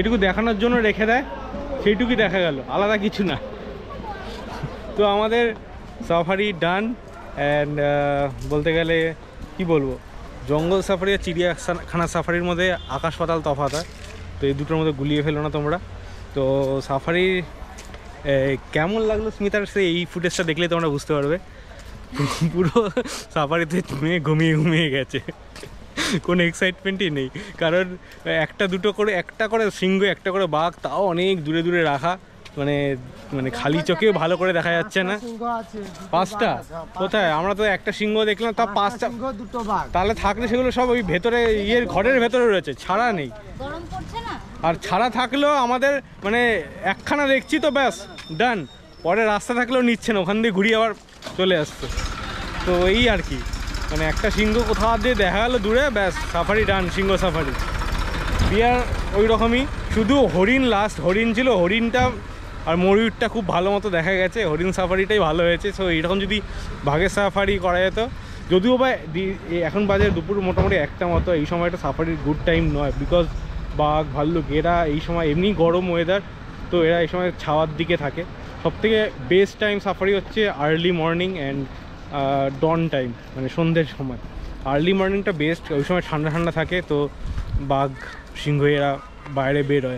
যেটুকু দেখানোর জন্য রেখে দেয় সেইটুকুই দেখা গেল, আলাদা কিছু না। তো আমাদের সাফারি ডান। অ্যান্ড বলতে গেলে কি বলবো, জঙ্গল সাফারি আর চিড়িয়াখানা সাফারির মধ্যে আকাশ পাতাল তফাৎ হয়। তো এই দুটোর মধ্যে গুলিয়ে ফেলো না তোমরা। তো সাফারি কেমন লাগলো স্মিতার, সে এই ফুটেজটা দেখলে তোমরা বুঝতে পারবে। পুরো সাফারিতে ঘুমিয়ে ঘুমিয়ে গেছে, কোনো এক্সাইটমেন্টই নেই। কারণ একটা করে সিংহ, একটা করে বাঘ, তাও অনেক দূরে দূরে রাখা, মানে মানে খালি চোখেও ভালো করে দেখা যাচ্ছে না। 5টা কোথায়? আমরা তো একটা সিংহ দেখলাম, তা 5টা। তাহলে থাকলে সেগুলো সব ওই ভেতরে ঘরের ভেতরে রয়েছে, ছাড়া নেই। আর ছাড়া থাকলেও আমাদের মানে একখানা দেখছি তো ব্যাস ডান, পরে রাস্তা থাকলেও নিচ্ছে না, ওখান দিয়ে ঘুরিয়ে আবার চলে আসছে। তো এই আর কি, মানে একটা সিংহ কোথাও দিয়ে দেখা গেলো দূরে, ব্যাস সাফারি ডান, সিংহ সাফারি। বিয়ার ওই রকমই, শুধু হরিণ লাস্ট, হরিণ ছিল, হরিণটা আর ময়ূরটা খুব ভালো মতো দেখা গেছে, হরিণ সাফারিটাই ভালো হয়েছে। সো এইরকম যদি বাঘের সাফারি করা যেত, যদিও বা এখন বাজে দুপুর মোটামুটি 1টা মতো, এই সময়টা সাফারির গুড টাইম নয়, বিকজ বাঘ ভাল্লুক এরা এই সময় এমনি গরম ওয়েদার, তো এরা এই সময় ছাওয়ার দিকে থাকে। সবথেকে বেস্ট টাইম সাফারি হচ্ছে early morning and dawn time, মানে সন্ধ্যের সময়। আর্লি মর্নিংটা বেস্ট, ওই সময় ঠান্ডা ঠান্ডা থাকে, তো বাঘ সিংহ এরা বাইরে বের হয়।